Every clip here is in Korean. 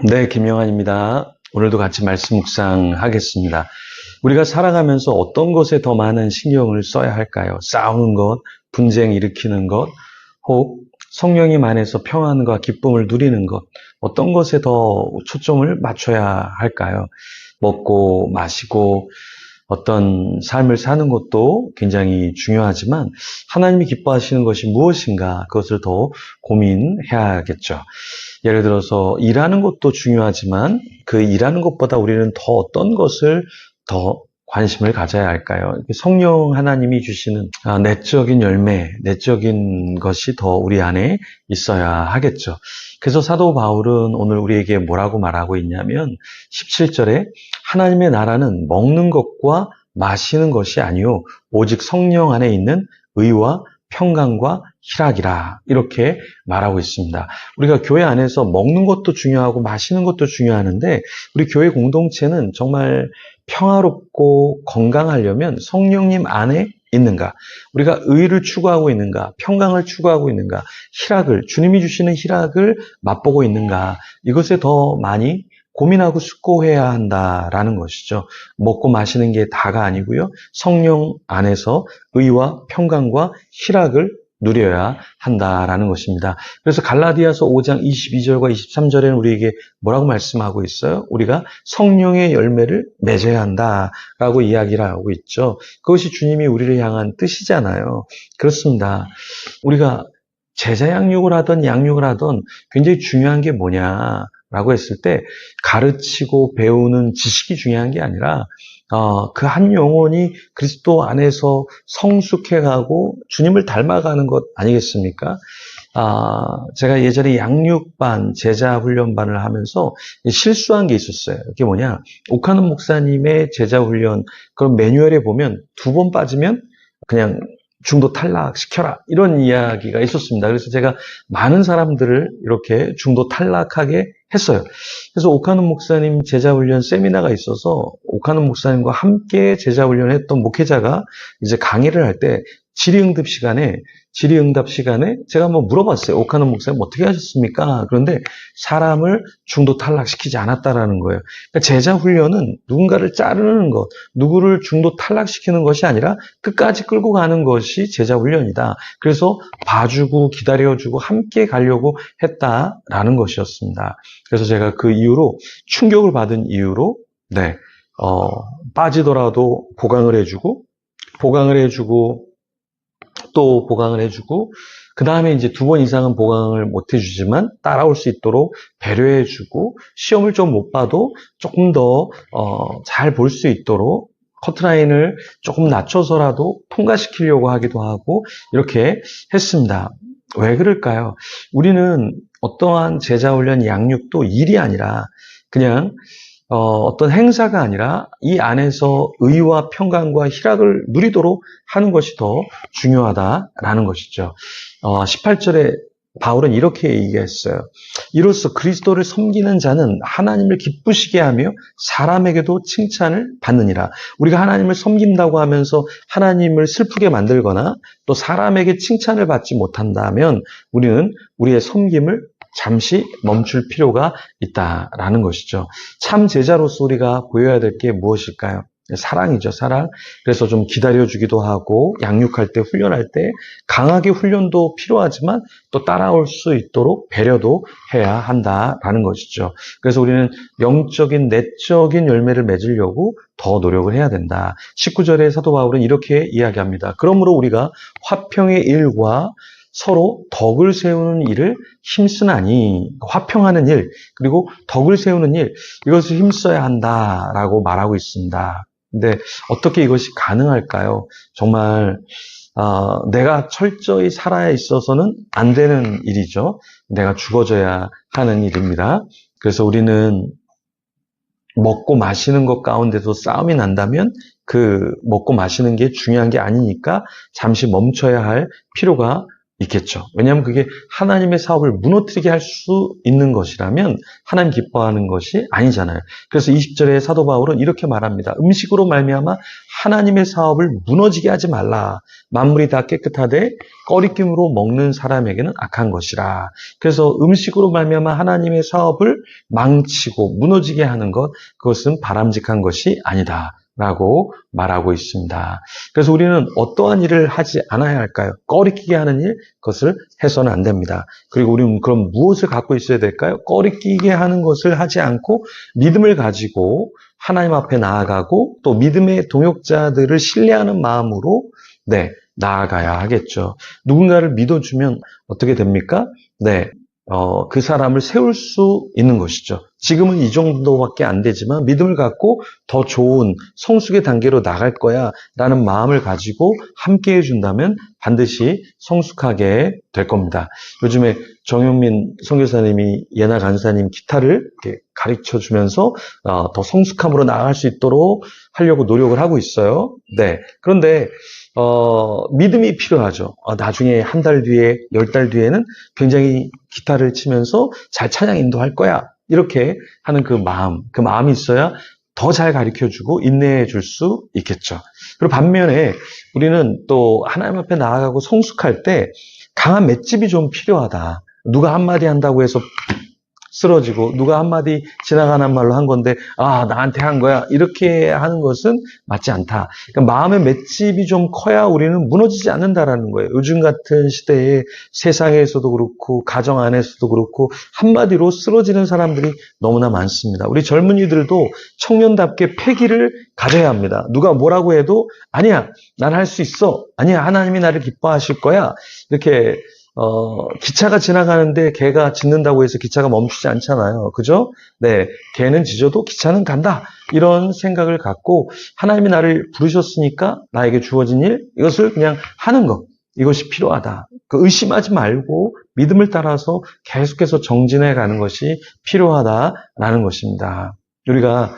네, 김영환입니다. 오늘도 같이 말씀 묵상하겠습니다. 우리가 살아가면서 어떤 것에 더 많은 신경을 써야 할까요? 싸우는 것, 분쟁 일으키는 것, 혹 성령님 안에서 평안과 기쁨을 누리는 것, 어떤 것에 더 초점을 맞춰야 할까요? 먹고 마시고 어떤 삶을 사는 것도 굉장히 중요하지만 하나님이 기뻐하시는 것이 무엇인가 그것을 더 고민해야겠죠. 예를 들어서 일하는 것도 중요하지만 그 일하는 것보다 우리는 더 어떤 것을 더 관심을 가져야 할까요? 성령 하나님이 주시는 내적인 열매, 내적인 것이 더 우리 안에 있어야 하겠죠. 그래서 사도 바울은 오늘 우리에게 뭐라고 말하고 있냐면 17절에 하나님의 나라는 먹는 것과 마시는 것이 아니요 오직 성령 안에 있는 의와 평강과 희락이라 이렇게 말하고 있습니다. 우리가 교회 안에서 먹는 것도 중요하고 마시는 것도 중요하는데 우리 교회 공동체는 정말 평화롭고 건강하려면 성령님 안에 있는가? 우리가 의를 추구하고 있는가? 평강을 추구하고 있는가? 희락을, 주님이 주시는 희락을 맛보고 있는가? 이것에 더 많이 고민하고 숙고해야 한다라는 것이죠. 먹고 마시는 게 다가 아니고요. 성령 안에서 의와 평강과 희락을 누려야 한다라는 것입니다. 그래서 갈라디아서 5장 22절과 23절에는 우리에게 뭐라고 말씀하고 있어요? 우리가 성령의 열매를 맺어야 한다라고 이야기를 하고 있죠. 그것이 주님이 우리를 향한 뜻이잖아요. 그렇습니다. 우리가 제자 양육을 하던 양육을 하던 굉장히 중요한 게 뭐냐라고 했을 때 가르치고 배우는 지식이 중요한 게 아니라 그 한 영혼이 그리스도 안에서 성숙해가고 주님을 닮아가는 것 아니겠습니까? 제가 예전에 양육반, 제자훈련반을 하면서 실수한 게 있었어요. 그게 뭐냐? 오카노 목사님의 제자훈련, 그런 매뉴얼에 보면 2번 빠지면 그냥 중도 탈락시켜라. 이런 이야기가 있었습니다. 그래서 제가 많은 사람들을 이렇게 중도 탈락하게 했어요. 그래서 오카노 목사님 제자훈련 세미나가 있어서 오카노 목사님과 함께 제자훈련을 했던 목회자가 이제 강의를 할 때 질의응답 시간에 제가 한번 물어봤어요. 오카노 목사님 어떻게 하셨습니까? 그런데 사람을 중도 탈락시키지 않았다라는 거예요. 그러니까 제자훈련은 누군가를 자르는 것, 누구를 중도 탈락시키는 것이 아니라 끝까지 끌고 가는 것이 제자훈련이다. 그래서 봐주고 기다려주고 함께 가려고 했다라는 것이었습니다. 그래서 제가 그 이후로 충격을 받은 이유로 빠지더라도 보강을 해주고 또 보강을 해주고 그 다음에 이제 2번 이상은 보강을 못 해주지만 따라올 수 있도록 배려해주고 시험을 좀 못 봐도 조금 더 잘 볼 수 있도록 커트라인을 조금 낮춰서라도 통과시키려고 하기도 하고 이렇게 했습니다. 왜 그럴까요? 우리는 어떠한 제자훈련 양육도 일이 아니라 그냥 어떤 행사가 아니라 이 안에서 의와 평강과 희락을 누리도록 하는 것이 더 중요하다라는 것이죠. 18절에 바울은 이렇게 얘기했어요. 이로써 그리스도를 섬기는 자는 하나님을 기쁘시게 하며 사람에게도 칭찬을 받느니라. 우리가 하나님을 섬긴다고 하면서 하나님을 슬프게 만들거나 또 사람에게 칭찬을 받지 못한다면 우리는 우리의 섬김을 잠시 멈출 필요가 있다라는 것이죠. 참 제자로서 우리가 보여야 될 게 무엇일까요? 사랑이죠, 사랑. 그래서 좀 기다려주기도 하고 양육할 때, 훈련할 때 강하게 훈련도 필요하지만 또 따라올 수 있도록 배려도 해야 한다라는 것이죠. 그래서 우리는 영적인, 내적인 열매를 맺으려고 더 노력을 해야 된다. 19절에 사도 바울은 이렇게 이야기합니다. 그러므로 우리가 화평의 일과 서로 덕을 세우는 일을 힘쓰나니, 화평하는 일, 그리고 덕을 세우는 일, 이것을 힘써야 한다라고 말하고 있습니다. 근데 어떻게 이것이 가능할까요? 정말 내가 철저히 살아야 있어서는 안 되는 일이죠. 내가 죽어져야 하는 일입니다. 그래서 우리는 먹고 마시는 것 가운데서 싸움이 난다면 그 먹고 마시는 게 중요한 게 아니니까 잠시 멈춰야 할 필요가 있겠죠. 왜냐하면 그게 하나님의 사업을 무너뜨리게 할 수 있는 것이라면 하나님 기뻐하는 것이 아니잖아요. 그래서 20절에 사도 바울은 이렇게 말합니다. 음식으로 말미암아 하나님의 사업을 무너지게 하지 말라. 만물이 다 깨끗하되 꺼리낌으로 먹는 사람에게는 악한 것이라. 그래서 음식으로 말미암아 하나님의 사업을 망치고 무너지게 하는 것, 그것은 바람직한 것이 아니다 라고 말하고 있습니다. 그래서 우리는 어떠한 일을 하지 않아야 할까요? 꺼리끼게 하는 일, 그것을 해서는 안 됩니다. 그리고 우리는 그럼 무엇을 갖고 있어야 될까요? 꺼리끼게 하는 것을 하지 않고 믿음을 가지고 하나님 앞에 나아가고 또 믿음의 동역자들을 신뢰하는 마음으로 나아가야 하겠죠. 누군가를 믿어주면 어떻게 됩니까? 그 사람을 세울 수 있는 것이죠. 지금은 이 정도밖에 안 되지만 믿음을 갖고 더 좋은 성숙의 단계로 나갈 거야 라는 마음을 가지고 함께 해준다면 반드시 성숙하게 될 겁니다. 요즘에 정용민 선교사님이 예나 간사님 기타를 이렇게 가르쳐 주면서 더 성숙함으로 나아갈 수 있도록 하려고 노력을 하고 있어요. 그런데 믿음이 필요하죠. 나중에 한 달 뒤에, 10달 뒤에는 굉장히 기타를 치면서 잘 찬양 인도할 거야. 이렇게 하는 그 마음이 있어야 더 잘 가르쳐주고 인내해 줄 수 있겠죠. 그리고 반면에 우리는 또 하나님 앞에 나아가고 성숙할 때 강한 맷집이 좀 필요하다. 누가 한마디 한다고 해서 쓰러지고 누가 한마디 지나가는 말로 한 건데 나한테 한 거야 이렇게 하는 것은 맞지 않다. 그러니까 마음의 맷집이 좀 커야 우리는 무너지지 않는다라는 거예요. 요즘 같은 시대에 세상에서도 그렇고 가정 안에서도 그렇고 한마디로 쓰러지는 사람들이 너무나 많습니다. 우리 젊은이들도 청년답게 패기를 가져야 합니다. 누가 뭐라고 해도 아니야 난 할 수 있어, 아니야 하나님이 나를 기뻐하실 거야, 이렇게 기차가 지나가는데 개가 짖는다고 해서 기차가 멈추지 않잖아요. 그죠? 개는 짖어도 기차는 간다. 이런 생각을 갖고 하나님이 나를 부르셨으니까 나에게 주어진 일, 이것을 그냥 하는 것. 이것이 필요하다. 의심하지 말고 믿음을 따라서 계속해서 정진해 가는 것이 필요하다라는 것입니다. 우리가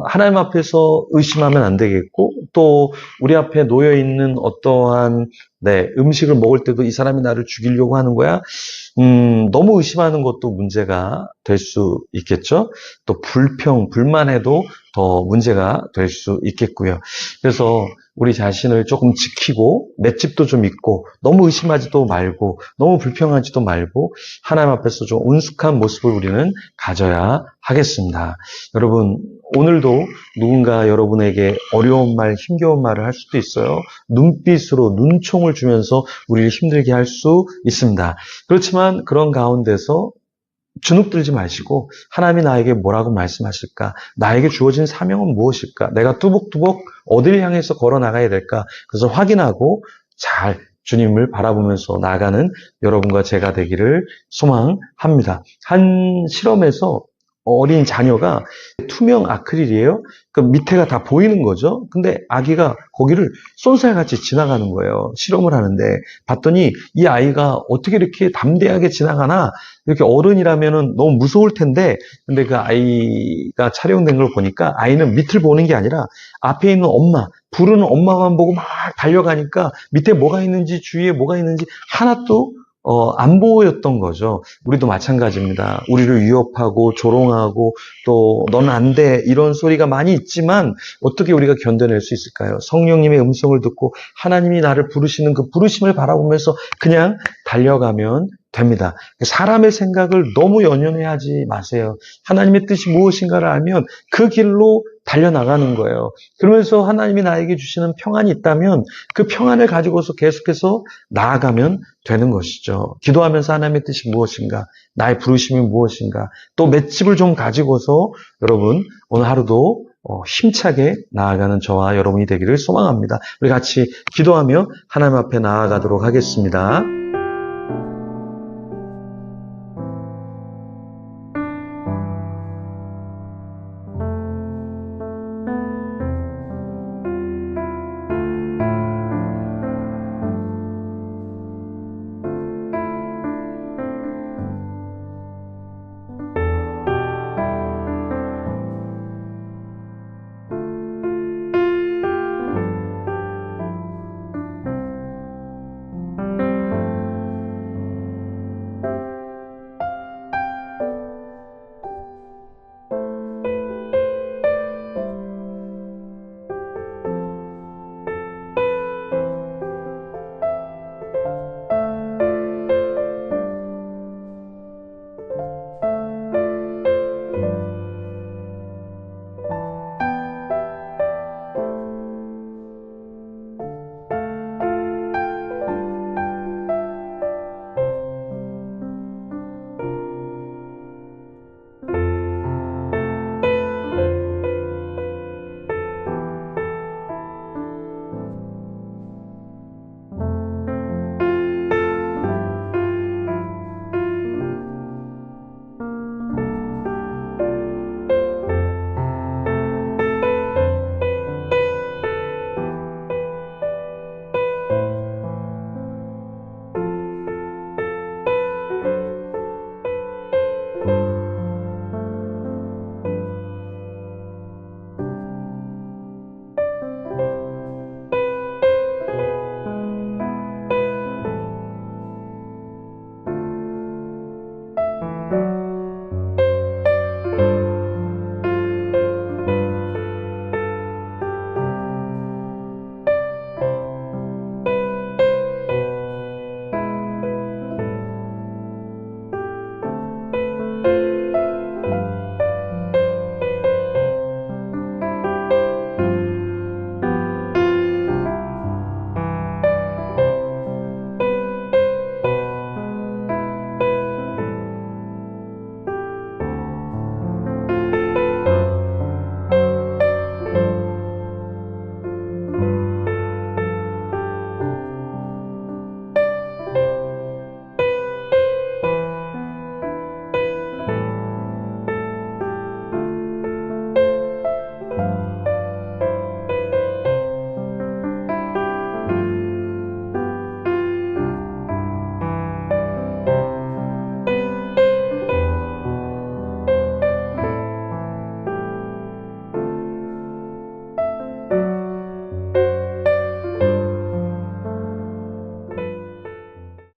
하나님 앞에서 의심하면 안 되겠고 또 우리 앞에 놓여있는 어떠한 음식을 먹을 때도 이 사람이 나를 죽이려고 하는 거야? 너무 의심하는 것도 문제가 될 수 있겠죠. 또 불만해도 더 문제가 될 수 있겠고요. 그래서 우리 자신을 조금 지키고 맷집도 좀 있고 너무 의심하지도 말고 너무 불평하지도 말고 하나님 앞에서 좀 온숙한 모습을 우리는 가져야 하겠습니다. 여러분, 오늘도 누군가 여러분에게 어려운 말, 힘겨운 말을 할 수도 있어요. 눈빛으로 눈총을 주면서 우리를 힘들게 할 수 있습니다. 그렇지만 그런 가운데서 주눅들지 마시고 하나님이 나에게 뭐라고 말씀하실까? 나에게 주어진 사명은 무엇일까? 내가 뚜벅뚜벅 어디를 향해서 걸어 나가야 될까? 그래서 확인하고 잘 주님을 바라보면서 나아가는 여러분과 제가 되기를 소망합니다. 한 실험에서 어린 자녀가 투명 아크릴이에요. 그 밑에가 다 보이는 거죠. 근데 아기가 거기를 쏜살같이 지나가는 거예요. 실험을 하는데 봤더니 이 아이가 어떻게 이렇게 담대하게 지나가나, 이렇게 어른이라면 너무 무서울 텐데, 근데 그 아이가 촬영된 걸 보니까 아이는 밑을 보는 게 아니라 앞에 있는 엄마, 부르는 엄마만 보고 막 달려가니까 밑에 뭐가 있는지 주위에 뭐가 있는지 하나도 안 보였던 거죠. 우리도 마찬가지입니다. 우리를 위협하고 조롱하고 또 넌 안 돼 이런 소리가 많이 있지만 어떻게 우리가 견뎌낼 수 있을까요? 성령님의 음성을 듣고 하나님이 나를 부르시는 그 부르심을 바라보면서 그냥 달려가면 됩니다. 사람의 생각을 너무 연연해하지 마세요. 하나님의 뜻이 무엇인가를 알면 그 길로 달려나가는 거예요. 그러면서 하나님이 나에게 주시는 평안이 있다면 그 평안을 가지고서 계속해서 나아가면 되는 것이죠. 기도하면서 하나님의 뜻이 무엇인가, 나의 부르심이 무엇인가, 또 맷집을 좀 가지고서 여러분 오늘 하루도 힘차게 나아가는 저와 여러분이 되기를 소망합니다. 우리 같이 기도하며 하나님 앞에 나아가도록 하겠습니다.